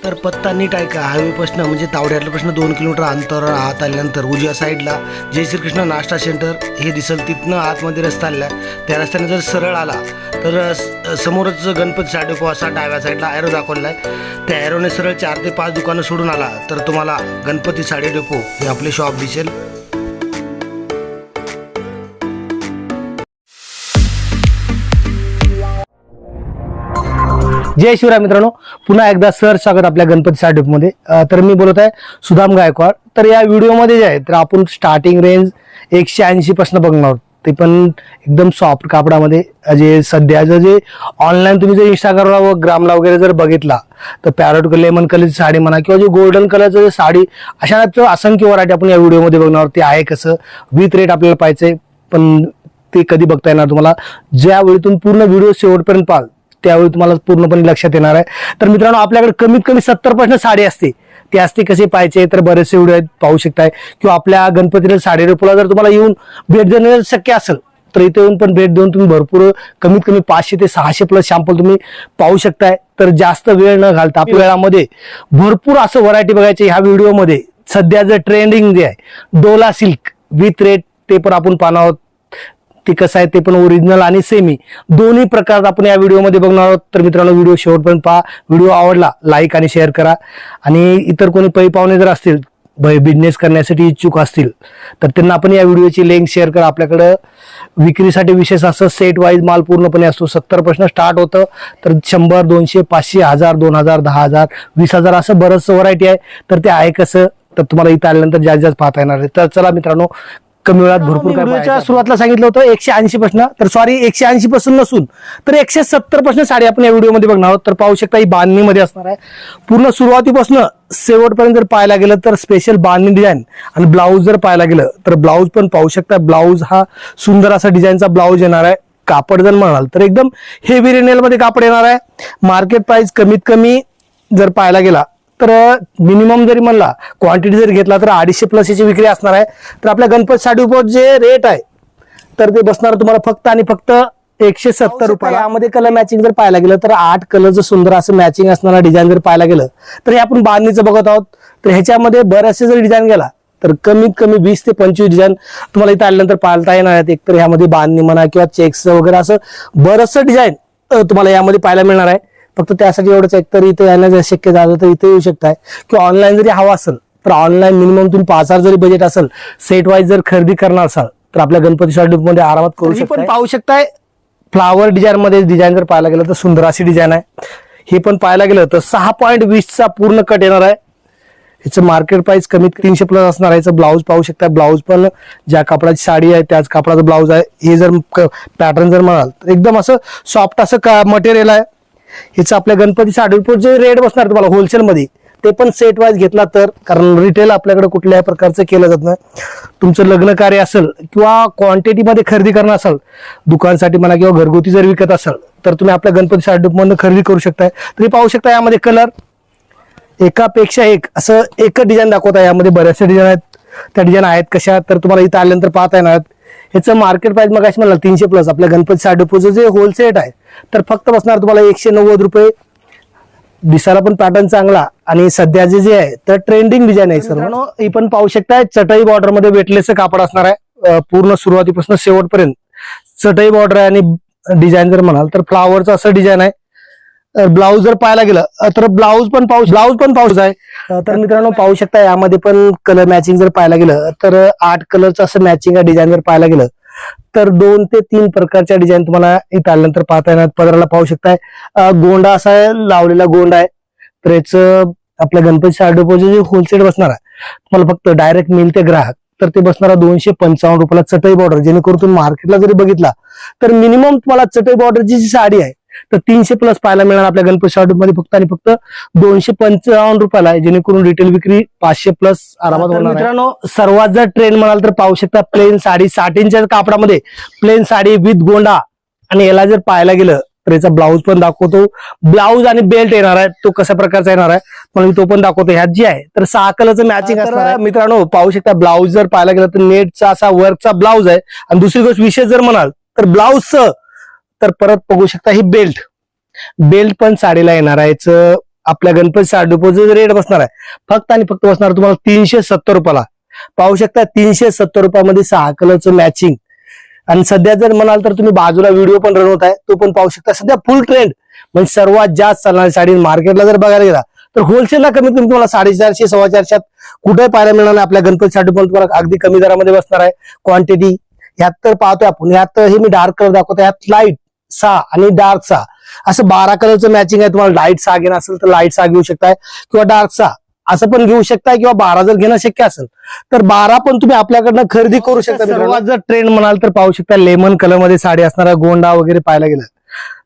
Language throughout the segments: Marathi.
तर पत्ता नीट ऐका. हायवेपासून म्हणजे तावड्यातल्यापासून 2 किलोमीटर अंतर आत आल्यानंतर उजव्या साईडला जय श्रीकृष्ण नाश्ता सेंटर हे दिसेल. तिथनं आतमध्ये रस्ता आला आहे. त्या रस्त्याने जर सरळ आला तर समोरच गणपती साडेपो असा डाव्या साईडला ॲरो दाखवलेला आहे. त्या ॲरोने सरळ 4 ते 5 दुकानं सोडून आला तर तुम्हाला गणपती साडे डेपो हे आपले शॉप दिसेल. जय शिवराय मित्रांनो, पुन्हा एकदा सर स्वागत आपल्या गणपती साडेमध्ये. तर मी बोलत आहे सुदाम गायकवाड. तर या व्हिडिओमध्ये जे आहे तर आपण स्टार्टिंग रेंज 180 पासून बघणार आहोत, ते पण एकदम सॉफ्ट कापडामध्ये. जे सध्याचं जे ऑनलाईन तुम्ही जर इंस्टाग्रामला व ग्रामला वगैरे जर बघितला तर पॅरोट लेमन कलरची साडी म्हणा किंवा जे गोल्डन कलरचं जे साडी, अशा असंख्य व्हरायटी आपण या व्हिडिओमध्ये बघणार आहोत. ते आहे कसं विथ रेट आपल्याला पाहिजे, पण ते कधी बघता येणार तुम्हाला ज्यावेळी तुम्ही पूर्ण व्हिडिओ शेवटपर्यंत पाहाल त्यावेळी तुम्हाला पूर्णपणे लक्षात येणार आहे. तर मित्रांनो, आपल्याकडे कमीत कमी 70% साडी असते. ती असते कसे पाहिजे तर बरेचसे व्हिडिओ पाहू शकताय, किंवा आपल्या गणपतीला साडी रेपोला जर तुम्हाला येऊन भेट देणं शक्य असेल तर इथे येऊन पण भेट देऊन तुम्ही भरपूर कमीत कमी 500 ते 600 प्लस सॅम्पल तुम्ही पाहू शकताय. तर जास्त वेळ न घालता आपल्या वेळामध्ये भरपूर असं व्हरायटी बघायची. ह्या व्हिडिओमध्ये सध्याचं ट्रेंडिंग जे आहे डोला सिल्क विथ रेट ते पण आपण पाहणार आहोत. ते कसं आहे ते पण ओरिजिनल आणि सेमी दोन्ही प्रकारात आपण या व्हिडिओमध्ये बघणार आहोत. तर मित्रांनो, व्हिडिओ शेवटपर्यंत पहा. व्हिडिओ आवडला लाईक आणि शेअर करा. आणि इतर कोणी पै पाहुणे जर असतील बिझनेस करण्यासाठी इच्छुक असतील तर त्यांना आपण या व्हिडिओची लिंक शेअर करा. आपल्याकडं विक्रीसाठी विशेष असं सेट वाईज माल पूर्णपणे असतो. 70% स्टार्ट होतं, तर 100, 200, 500, 1000, 2000, 10,000, 20,000 असं बरंच व्हरायटी आहे. तर ते आहे कसं तर तुम्हाला इथं आल्यानंतर जास्त पाहता येणार आहे. तर चला मित्रांनो, कमी वेळात भरपूर काय सुरुवातीला सांगितलं होतं 180 पासून, तर सॉरी 180 पासून नसून तर 170% साडी आपण या व्हिडिओमध्ये बघणार आहोत. तर पाहू शकता ही बांधणीमध्ये असणार आहे. पूर्ण सुरुवातीपासून शेवटपर्यंत जर पाहायला गेलं तर स्पेशल बांधणी डिझाईन. आणि ब्लाऊज जर पाहायला गेलं तर ब्लाऊज पण पाहू शकता. ब्लाऊज हा सुंदर असा डिझाईनचा ब्लाऊज येणार आहे. कापड जर म्हणाल तर एकदम हेवी रेनेल मध्ये कापड येणार आहे. मार्केट प्राइस कमीत कमी जर पाहायला गेला तर मिनिमम जरी म्हणला क्वांटिटी जर घेतला तर 250 प्लस याची विक्री असणार आहे. तर आपल्या गणपती साडीवर जे रेट आहे तर ते बसणार तुम्हाला फक्त आणि फक्त 170 रुपयाला. यामध्ये कलर मॅचिंग जर पाहायला गेलं तर 8 कलरचं सुंदर असं मॅचिंग असणारा डिझाईन जर पाहायला गेलं तर हे आपण बांधणीचं बघत आहोत. तर ह्याच्यामध्ये बरेचसे जर डिझाईन गेला तर कमीत कमी 20 ते 25 डिझाईन तुम्हाला इथं आल्यानंतर पाहता येणार आहेत. एकतर ह्यामध्ये बांधणी म्हणा किंवा चेक्स वगैरे असं बरंचसं डिझाईन तुम्हाला यामध्ये पाहायला मिळणार आहे. फक्त त्यासाठी एवढंच एक तर इथे येण्याचं शक्य झालं तर इथे येऊ शकताय, किंवा ऑनलाईन जरी हवा असेल तर ऑनलाईन मिनिमम तुम्ही 5,000 जरी बजेट असेल सेट वाईज जर खरेदी करणार असाल तर आपल्या गणपती मध्ये आरामात करू शकता. पण पाहू शकताय फ्लावर डिझाईन मध्ये डिझाईन जर पाहायला गेलं तर सुंदर अशी डिझाईन आहे. हे पण पाहायला गेलं तर 6.20 चा पूर्ण कट येणार आहे. याचं मार्केट प्राइस कमीत 300 प्लस असणार आहे. याचं ब्लाऊज पाहू शकता. ब्लाऊज पण ज्या कापडाची साडी आहे त्याच कापडाचं ब्लाऊज आहे. हे जर पॅटर्न जर म्हणाल तर एकदम असं सॉफ्ट असं मटेरियल आहे. हिचं आपल्या गणपती साडीवर जे रेट बसणार तुम्हाला होलसेल मध्ये ते पण सेट वाईज घेतला तर, कारण रिटेल आपल्याकडे कुठल्याही प्रकारचं केलं जात नाही. तुमचं लग्न कार्य असेल किंवा क्वांटिटी मध्ये खरेदी करणार असाल दुकानसाठी म्हणा किंवा घरगुती जर विकत असाल तर तुम्ही आपल्या गणपती साडीमधून खरेदी करू शकताय. तरी पाहू शकता यामध्ये कलर एकापेक्षा एक असं एकच डिझाईन दाखवत आहे. यामध्ये बऱ्याचशा डिझाईन आहेत. त्या डिझाईन आहेत कशा तर तुम्हाला इथं आल्यानंतर पाहता येणार. ह्याचं मार्केट प्राइस मग अशी म्हणलं 300 प्लस. आपल्या गणपती साडीचं जे होलसेल आहे तर फक्त बसणार तुम्हाला 190 रुपये. दिसायला पण पॅटर्न चांगला आणि सध्याचे जे आहे तर ट्रेंडिंग डिझाईन आहे सर्व. ही पण पाहू शकताय चटई बॉर्डर मध्ये वेटलेसचं कापड असणार आहे. पूर्ण सुरुवातीपासून शेवटपर्यंत चटई बॉर्डर आहे. आणि डिझाईन जर म्हणाल तर फ्लावरचं असं डिझाईन आहे. ब्लाऊज जर पाहायला गेलं तर ब्लाऊज पण पाऊस आहे. तर मित्रांनो पाहू शकता यामध्ये पण कलर मॅचिंग जर पाहायला गेलं तर 8 कलरचं असं मॅचिंग आहे. डिझाईन जर पाहायला गेलं तर 2 ते 3 प्रकारच्या डिझाईन तुम्हाला इथं आल्यानंतर पाहता येणार. पदराला पाहू शकताय गोंडा असा लावलेला गोंडा आहे. तर याचं आपल्या गणपती साडीचं जे होलसेल बसणार आहे तुम्हाला फक्त डायरेक्ट मिळते ग्राहक तर ते बसणारा 255 रुपयाला चटई बॉर्डर. जेणेकरून तुम्ही मार्केटला जरी बघितला तर मिनिमम तुम्हाला चटई बॉर्डरची जी साडी आहे तर 300 प्लस पाहायला मिळणार आपल्या गणपती साडीमध्ये फक्त आणि फक्त 255 रुपयाला आहे. जेणेकरून रिटेल विक्री 500 प्लस आरामात होणार. मित्रांनो, सर्वात जर ट्रेंड म्हणाल तर पाहू शकता प्लेन साडी 60 इंचच्या कापडामध्ये प्लेन साडी विथ गोंडा. आणि याला जर पाहायला गेलं तर याचा ब्लाऊज पण दाखवतो. ब्लाऊज आणि बेल्ट येणार आहे तो कशा प्रकारचा येणार आहे म्हणून तो पण दाखवतो. ह्यात जी आहे तर 6 कलरचं मॅचिंग असणार आहे. मित्रांनो पाहू शकता ब्लाऊज जर पाहायला गेलं तर नेटचा असा वर्कचा ब्लाऊज आहे. आणि दुसरी गोष्ट विशेष जर म्हणाल तर ब्लाऊजचं तर परत बघू शकता ही बेल्ट पण साडीला येणार आहे. आपल्या गणपती साडी डिपोचं रेट बसणार आहे फक्त आणि फक्त बसणार तुम्हाला 370 रुपयाला. पाहू शकता 370 रुपयामध्ये 6 कलरचं मॅचिंग. आणि सध्या जर म्हणाल तर तुम्ही बाजूला व्हिडिओ पण रन होत आहे तो पण पाहू शकता. सध्या फुल ट्रेंड म्हणजे सर्वात जास्त चालणारी साडी मार्केटला जर बघायला गेला तर होलसेलला कमीत कमी तुम्हाला 450 450 कुठे पाहायला मिळणार नाही. आपल्या गणपती साडी पण तुम्हाला अगदी कमी दरामध्ये बसणार आहे. क्वांटिटी यात तर पाहतोय आपण, यात हे मी डार्क कलर दाखवतो, यात लाईट 6 आणि डार्क 6 असं 12 कलरचं मॅचिंग आहे. तुम्हाला लाईट 6 घेणं असेल तर लाईट 6 घेऊ शकताय किंवा डार्क 6 असं पण घेऊ शकताय किंवा 12 जर घेणं शक्य असेल तर 12 पण तुम्ही आपल्याकडनं खरेदी करू शकता. सर्वात जर ट्रेंड म्हणाल तर पाहू शकता लेमन कलर मध्ये साडी असणार आहे. गोंडा वगैरे पाहायला गेलं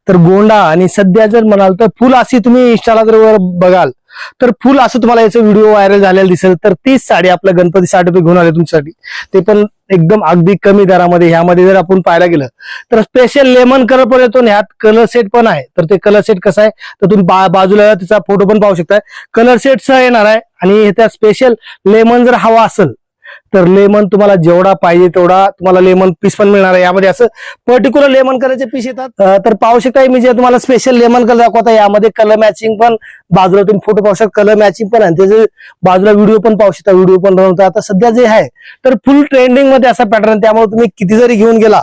तर गोंडा, आणि सध्या जर म्हणाल तर फुल अशी तुम्ही इंस्टाला जर बघाल तर फुल असं तुम्हाला याचा व्हिडिओ व्हायरल झालेला दिसेल. तर तीच साडी आपल्या गणपती साडी घेऊन आले तुमच्यासाठी, ते पण एकदम अगदी कमी दरामध्ये. ह्यामध्ये जर आपण पाहायला गेलं तर स्पेशल लेमन कलर पण येतो, ह्यात कलर सेट पण आहे. तर ते कलर सेट कसं आहे तर तुम्ही बाजूला त्याचा फोटो पण पाहू शकताय. कलर सेट सह येणार आहे आणि त्या स्पेशल लेमन जर हवा असेल तर लेमन तुम्हाला जेवढा पाहिजे तेवढा तुम्हाला लेमन पीस पण मिळणार आहे. यामध्ये असं पर्टिक्युलर लेमन कलरचे पीस येतात. तर पाहू शकता मी जे तुम्हाला स्पेशल लेमन कलर दाखवता यामध्ये कलर मॅचिंग पण बाजूला तुम्ही फोटो पाहू शकता, कलर मॅचिंग पण आहे. त्याचे बाजूला व्हिडिओ पण पाहू शकता, व्हिडिओ पण बनवता. आता सध्या जे आहे तर फुल ट्रेंडिंग मध्ये असा पॅटर्न, त्यामुळे तुम्ही किती जरी घेऊन गेला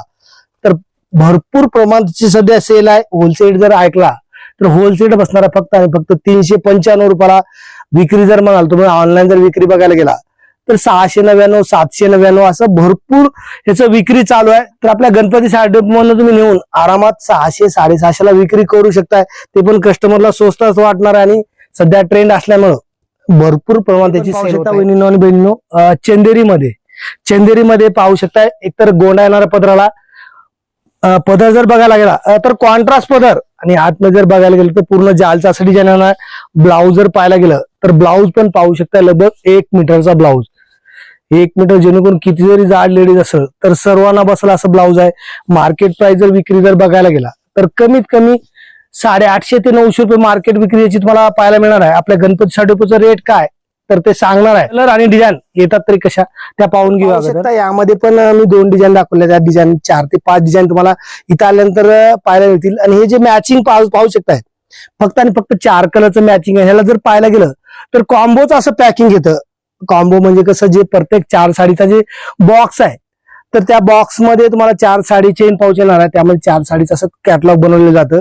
तर भरपूर प्रमाणाची सध्या सेल आहे. होलसेल जर ऐकला तर होलसेल बसणार आहे फक्त आणि फक्त 395 रुपयाला. विक्री जर म्हणाल तुम्ही ऑनलाईन जर विक्री बघायला गेला तर 699 799 असं भरपूर ह्याचं विक्री चालू आहे. तर आपल्या गणपती साडी म्हणून तुम्ही नेऊन आरामात 600 650 ला विक्री करू शकताय. ते पण कस्टमरला स्वस्तच वाटणार आहे आणि सध्या ट्रेंड असल्यामुळं भरपूर प्रमाणात त्याची सेल होत आहे. वहिनींनो आणि बहिणींनो, चंदेरीमध्ये पाहू शकताय एकतर गोंडा येणारा पदराला. पदर जर बघायला गेला तर कॉन्ट्रास्ट पदर, आणि आतमध्ये जर बघायला गेलं तर पूर्ण जालचा असं डिझाईन येणार. ब्लाऊज जर पाहायला गेलं तर ब्लाऊज पण पाहू शकता लगभग 1 मीटरचा ब्लाऊज, 1 मीटर, जेणेकरून किती जरी जाड लेडीज असेल तर सर्वांना बसला असं ब्लाऊज आहे. मार्केट प्राइस जर विक्री जर बघायला गेला तर कमीत कमी 850 ते 900 रुपये मार्केट विक्री याची तुम्हाला पाहायला मिळणार आहे. आपल्या गणपती साडीचं रेट काय तर ते सांगणार आहे. कलर आणि डिझाईन येतात तरी कशा त्या पाहून घेऊ. यामध्ये पण मी 2 डिझाईन दाखवले, त्या डिझाईन 4 ते 5 डिझाईन तुम्हाला इथं आल्यानंतर पाहायला मिळतील. आणि हे जे मॅचिंग पाहू शकताय फक्त आणि फक्त 4 कलरचं मॅचिंग आहे. ह्याला जर पाहायला गेलं तर कॉम्बोचं असं पॅकिंग येतं. कॉम्बो म्हणजे कसं, जे प्रत्येक 4 साडीचा जे बॉक्स आहे तर त्या बॉक्स मध्ये तुम्हाला 4 साडी चेन पाऊच येणार आहे. त्यामध्ये 4 साडीचं असं कॅटलॉग बनवलं जातं.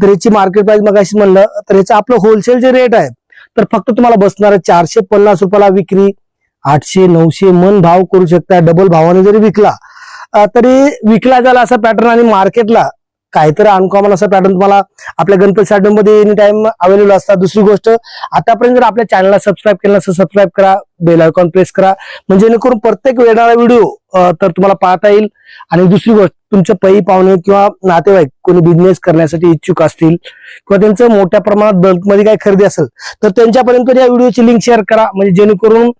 तर याची मार्केट प्राइस मगाशी म्हणलं तर याचं आपलं होलसेलचे रेट आहे तर फक्त तुम्हाला बसणार 450 रुपयाला विक्री. 800 900 मन भाव करू शकता. डबल भावाने जरी विकला तरी विकला झाला असा पॅटर्न, आणि मार्केटला काहीतरी अनकॉमन असा पॅटर्न तुम्हाला आपल्या गणपती साडीमध्ये एनी टाइम अवेलेबल असतात. दुसरी गोष्ट, आतापर्यंत जर आपल्या चॅनलला सबस्क्राईब केलं नसेल सबस्क्राईब करा, बेल आयकॉन प्रेस करा, म्हणजे जेणेकरून प्रत्येक येणारा व्हिडिओ तर तुम्हाला पाहता येईल. आणि दुसरी गोष्ट, तुमचे पै पाहुणे किंवा नातेवाईक कोणी बिझनेस करण्यासाठी इच्छुक असतील किंवा त्यांचं मोठ्या प्रमाणात बल्कमध्ये काही खरेदी असेल तर त्यांच्यापर्यंत या व्हिडिओची लिंक शेअर करा, म्हणजे जेणेकरून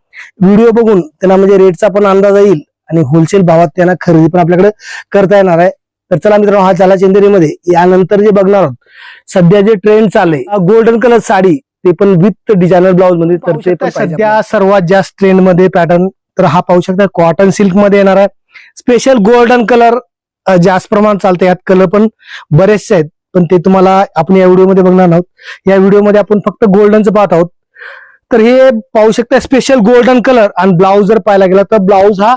व्हिडिओ बघून त्यांना म्हणजे रेटचा पण अंदाज येईल आणि होलसेल भावात त्यांना खरेदी पण आपल्याकडे करता येणार आहे. तर चला मित्रांनो, हा झाला चंदेरीमध्ये. यानंतर जे बघणार आहोत सध्या जे ट्रेंड चाललंय गोल्डन कलर साडी, ते पण विथ डिझायनर ब्लाउज मध्ये. तर ते पण सध्या सर्वात जास्त ट्रेंड मध्ये पॅटर्न तर हा पाहू शकता कॉटन सिल्क मध्ये येणार आहे. स्पेशल गोल्डन कलर जास्त प्रमाणात चालते. यात कलर पण बरेचसे आहेत पण ते तुम्हाला आपण या व्हिडिओमध्ये बघणार आहोत. या व्हिडिओमध्ये आपण फक्त गोल्डनचं पाहत आहोत. तर हे पाहू शकता स्पेशल गोल्डन कलर, आणि ब्लाऊज जर पाहायला गेला तर ब्लाऊज हा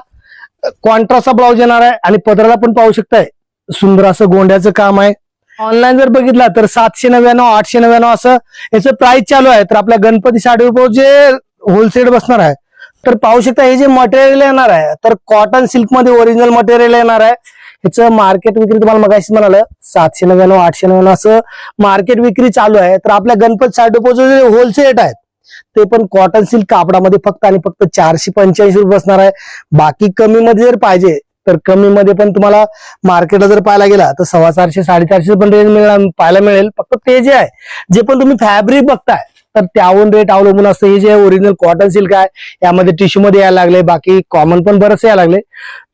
कॉन्ट्रास्टचा ब्लाऊज येणार आहे. आणि पदराला पण पाहू शकताय सुंदर असं गोंड्याचं काम आहे. ऑनलाईन जर बघितला तर 799 899 असं याचं प्राइस चालू आहे. तर आपल्या गणपती साडीवर जे होलसेल बसणार आहे तर पाहू शकता हे जे मटेरियल येणार आहे तर कॉटन सिल्क मध्ये ओरिजिनल मटेरियल येणार आहे. ह्याचं मार्केट विक्री तुम्हाला मगाशी म्हणालं 799 899 असं मार्केट विक्री चालू आहे. तर आपल्या गणपती साडीचं जे होलसेल आहे ते पण कॉटन सिल्क कापडामध्ये फक्त आणि फक्त 485 रुपये बसणार आहे. बाकी कमी मध्ये जर पाहिजे तर कमी मध्ये पण तुम्हाला मार्केटला जर पाहायला गेला तर 450 450 पण रेंज पाहायला मिळेल. फक्त ते जे आहे जे पण तुम्ही फॅब्रिक बघताय तर त्यावरून रेट अवलंबून असतं. हे जे ओरिजिनल कॉटन सिल्क आहे यामध्ये टिश्यू मध्ये यायला लागले, बाकी कॉमन पण बरेचसे यायला लागले.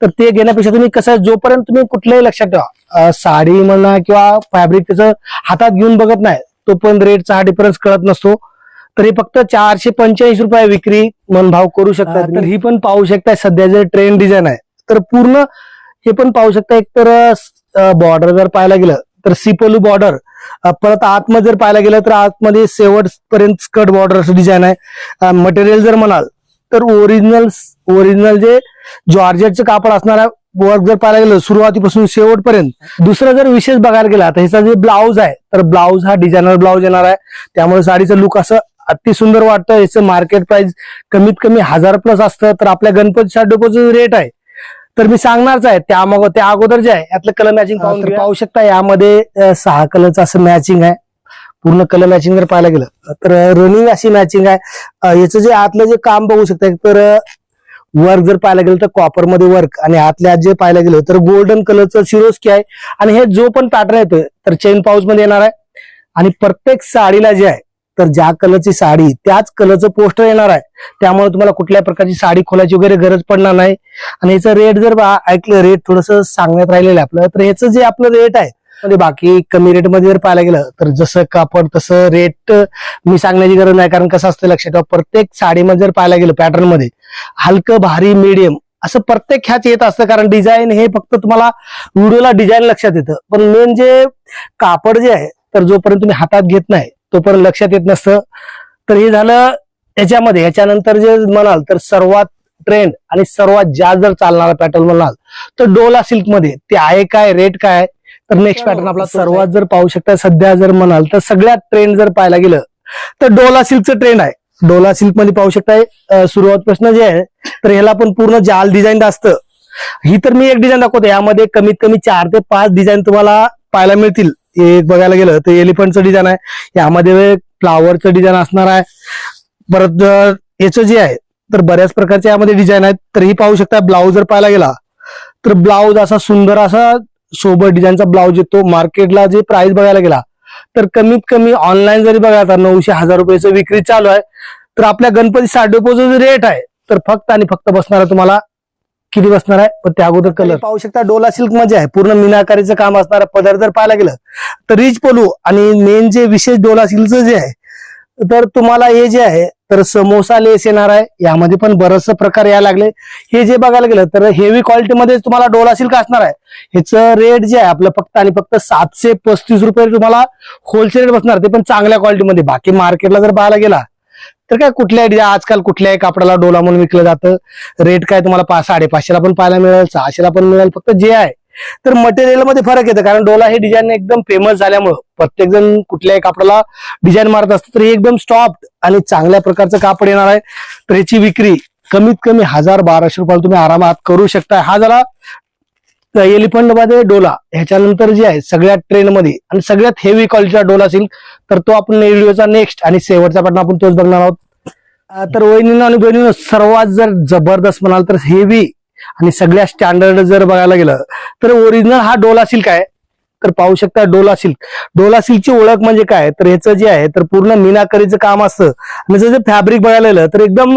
तर ते घेण्यापेक्षा तुम्ही कसं, जोपर्यंत तुम्ही कुठल्याही लक्षात ठेवा साडी म्हणा किंवा फॅब्रिक त्याचं हातात घेऊन बघत नाही तोपर्यंत रेटचा हा डिफरन्स कळत नसतो. तर हे फक्त 485 रुपये विक्री मनभाव करू शकता. तर ही पण पाहू शकता सध्या जे ट्रेंड डिझाईन आहे तर पूर्ण हे पण पाहू शकता. एक तर बॉर्डर जर पाहायला गेलं तर सिपोलू बॉर्डर, परत आतमध्ये जर पाहायला गेलं तर आतमध्ये शेवटपर्यंत स्कर्ट बॉर्डर असं डिझाईन आहे. मटेरियल जर म्हणाल तर ओरिजिनल जे जॉर्जेटचं कापड असणार आहे. वर्क जर पाहायला गेलं सुरुवातीपासून शेवटपर्यंत. दुसरं जर विशेष बघायला गेला तर ह्याचा जे ब्लाऊज आहे तर ब्लाऊज हा डिझायनर ब्लाऊज येणार आहे. त्यामुळे साडीचं लुक असं अति सुंदर वाटतं. याचं मार्केट प्राइस कमीत कमी 1000+ असतं. तर आपल्या गणपती साडी डिपोचं रेट आहे तर मी सांगणारच आहे. त्या अगोदर जे आहे यातलं कलर मॅचिंग पाहू शकता. यामध्ये 6 कलरचं असं मॅचिंग आहे. पूर्ण कलर मॅचिंग जर पाहायला गेलं तर रनिंग अशी मॅचिंग आहे. याचं जे आतलं जे काम बघू शकता तर वर्क जर पाहायला गेलं तर कॉपर मध्ये वर्क आणि आतल्या आत जे पाहायला गेलं तर गोल्डन कलरचं सिरोस्की आहे. आणि हे जो पण पॅटर्न येतोय तर चेन पाऊच मध्ये येणार आहे. आणि प्रत्येक साडीला जे आहे तर ज्या कलरची साडी त्याच कलरचं पोस्टर येणार आहे. त्यामुळे तुम्हाला कुठल्याही प्रकारची साडी खोलायची वगैरे गरज पडणार नाही. आणि याचं रेट जर ऐकलं, रेट थोडस सांगण्यात राहिलेलं आहे आपलं, तर ह्याचं जे आपलं रेट आहे म्हणजे बाकी कमी रेट मध्ये जर पाहायला गेलं तर जसं कापड तसं रेट मी सांगण्याची गरज नाही. कारण कसं असतं लक्षात ठेवा, प्रत्येक साडीमध्ये जर पाहायला गेलं पॅटर्न मध्ये हलकं भारी मीडियम असं प्रत्येक ह्याच येत असतं. कारण डिझाईन हे फक्त तुम्हाला व्हिडिओला डिझाईन लक्षात येतं, पण मेन जे कापड जे आहे तर जोपर्यंत तुम्ही हातात घेत नाही तोपर्यंत लक्षात येत नसतं. तर हे झालं याच्यामध्ये. याच्यानंतर जे म्हणाल तर सर्वात ट्रेंड आणि सर्वात जास्त जर चालणारा पॅटर्न म्हणाल तर डोला सिल्क मध्ये ते आहे काय, रेट काय. तर नेक्स्ट पॅटर्न आपला सर्वात जर पाहू शकता सध्या जर म्हणाल तर सगळ्यात ट्रेंड जर पाहायला गेलं तर डोला सिल्कचं ट्रेंड आहे. डोला सिल्क मध्ये पाहू शकताय सुरुवातपासून जे आहे तर ह्याला पण पूर्ण जाल डिझाईन असतं. ही तर मी एक डिझाईन दाखवतो. यामध्ये कमीत कमी 4 ते 5 डिझाईन तुम्हाला पाहायला मिळतील. एक बघायला गेलं तर एलिफंटचं डिझाईन आहे. यामध्ये फ्लावरचं डिझाईन असणार आहे. परत याचं जे आहे तर बऱ्याच प्रकारचे यामध्ये डिझाईन आहेत. तर ही पाहू शकता. ब्लाऊज जर पाहायला गेला तर ब्लाऊज असा सुंदर असा सोबत डिझाईनचा ब्लाऊज येतो. मार्केटला जे प्राइस बघायला गेला तर कमीत कमी ऑनलाईन जरी बघा तर 900-1000 रुपयाचं विक्री चालू आहे. तर आपल्या गणपती साडी डिपोचं जे रेट आहे तर फक्त आणि फक्त बसणार आहे तुम्हाला किती बसणार आहे. पण त्या अगोदर कलर पाहू शकता. डोला सिल्क मध्ये आहे. पूर्ण मीनाकारीचं काम असणार आहे. पदर जर पाहायला गेलं तर रिच पलू आणि मेन जे विशेष डोला सिल्कचं जे आहे तर तुम्हाला हे जे आहे तर समोसा लेस येणार आहे. यामध्ये पण बरेचसे प्रकार यायला लागले. हे जे बघायला गेलं तर हेवी क्वालिटीमध्ये तुम्हाला डोला सिल्क असणार आहे. ह्याचं रेट जे आहे आपलं फक्त आणि फक्त 735 रुपये तुम्हाला होलसेल रेट बसणार, ते पण चांगल्या क्वालिटीमध्ये. बाकी मार्केटला जर पाहायला गेला तर काय कुठल्याही आजकाल कुठल्याही कापडाला डोला म्हणून विकलं जातं. रेट काय तुम्हाला 500-550 पण पाहायला मिळेल, 600 पण मिळेल. फक्त जे आहे तर मटेरियल मध्ये फरक येतं. कारण डोला हे डिझाईन एकदम फेमस झाल्यामुळं प्रत्येक जण कुठल्याही कापडाला डिझाईन मारत असतं. तर हे एकदम सॉफ्ट आणि चांगल्या प्रकारचं कापड येणार आहे. तर याची विक्री कमीत कमी 1000-1200 रुपयाला तुम्ही आरामात करू शकता. हा झाला एलिफंट मध्ये डोला. ह्याच्यानंतर जे आहे सगळ्यात ट्रेंड मध्ये आणि सगळ्यात हेवी क्वालिटीचा डोला सिल्क, तर तो आपण व्हिडिओचा नेक्स्ट आणि शेवटचा पॅटर्न आपण तोच बघणार आहोत. तर वहिनीनं आणि बहिणीनं सर्वात जर जबरदस्त म्हणाल तर हेवी आणि सगळ्या स्टँडर्ड जर बघायला गेलं तर ओरिजिनल हा डोला सिल्क आहे. तर पाहू शकता डोला सिल्क. डोला सिल्कची ओळख म्हणजे काय तर ह्याचं जे आहे तर पूर्ण मीनाकरीचं काम असतं. आणि जर फॅब्रिक बघायला गेलं तर एकदम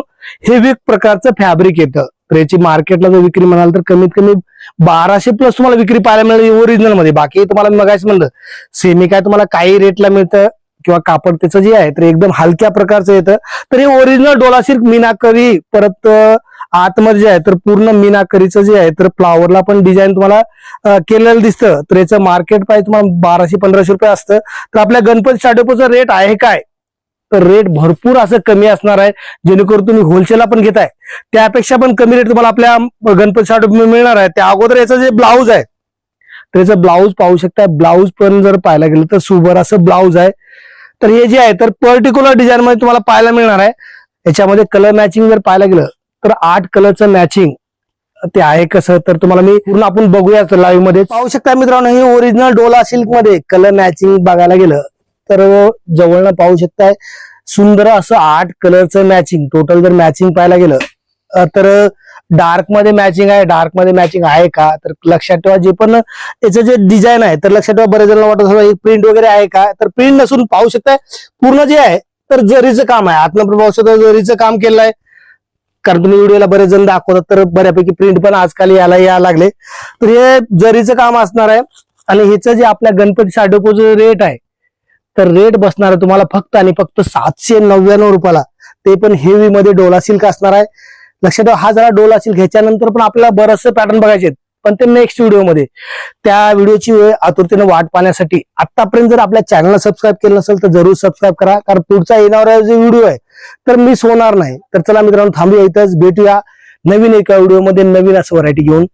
हेवी प्रकारचं फॅब्रिक येतं. तर याची मार्केटला जर विक्री म्हणाल तर कमीत कमी 1200+ तुम्हाला विक्री पाहायला मिळेल ओरिजिनल मध्ये. बाकी तुम्हाला मी मगाशी म्हणलं सेमी काय तुम्हाला काही रेटला मिळतं किंवा कापड त्याचं जे आहे तर एकदम हलक्या प्रकारचं येतं. तर हे ओरिजिनल डोला सिल्क मीनाकरी. परत आतमध्ये जे आहे तर पूर्ण मीनाकरीचं जे आहे तर फ्लावरला पण डिझाईन तुम्हाला केलेलं दिसतं. तर याचं मार्केट प्राइस तुम्हाला 1200-1500 रुपये असतं. तर आपल्या गणपती साडी डिपोचं रेट आहे काय तर रेट भरपूर असं कमी असणार आहे. जेणेकरून तुम्ही होलसेलला पण घेताय त्यापेक्षा पण कमी रेट तुम्हाला आपल्या गणपती साडी डिपो मिळणार आहे. त्या अगोदर याचं जे ब्लाऊज आहे तर याचं ब्लाऊज पाहू शकता. ब्लाऊज पण जर पाहायला गेलं तर सुबर असं ब्लाऊज आहे. तर हे जे आहे तर पर्टिक्युलर डिझाईन मध्ये तुम्हाला पाहायला मिळणार आहे. याच्यामध्ये कलर मॅचिंग जर पाहायला गेलं तर 8 कलरचं मॅचिंग ते आहे. कसं तर तुम्हाला मी पूर्ण आपण बघूया लाईव्ह मध्ये. पाहू शकता मित्रांनो हे ओरिजिनल डोला सिल्क मध्ये कलर मॅचिंग बघायला गेलं तर जवळनं पाहू शकताय सुंदर असं 8 कलरचं मॅचिंग. टोटल जर मॅचिंग पाहायला गेलं तर डार्क मध्ये मॅचिंग आहे. डार्क मध्ये मॅचिंग आहे का तर लक्षात ठेवा. जे पण याचं जे डिझाईन आहे तर लक्षात ठेवा. बरेच जण वाटत प्रिंट वगैरे आहे का तर प्रिंट नसून पाहू शकताय पूर्ण जे आहे तर जरीचं काम आहे. आतनं पाहू शकता जरीचं काम केलं आहे. कारण तुम्ही व्हिडिओला बरेच जण दाखवतात तर बऱ्यापैकी प्रिंट पण आजकाल यायला लागले. तर हे जरीचं काम असणार आहे. आणि ह्याचं जे आपल्या गणपती साडी डिपोचं रेट आहे तर रेट बसणार आहे तुम्हाला फक्त आणि फक्त 799 रुपयाला. ते पण हेवी मध्ये डोला सिल्क असणार आहे. लक्षात ठेवा हा जरा डोला सिल्क. ह्याच्यानंतर पण आपल्याला बरेचसे पॅटर्न बघायचे. पण ते नेक्स्ट व्हिडिओमध्ये. त्या व्हिडिओची आतुरतेने वाट पाहण्यासाठी आतापर्यंत जर आपल्या चॅनलला सबस्क्राईब केलं नसेल तर जरूर सबस्क्राईब करा, कारण पुढचा येणारा जो व्हिडिओ आहे तर मिस होणार नाही. तर चला मित्रांनो, थांबूया इथंच, भेटूया नवीन एका व्हिडिओमध्ये नवीन असं व्हरायटी घेऊन.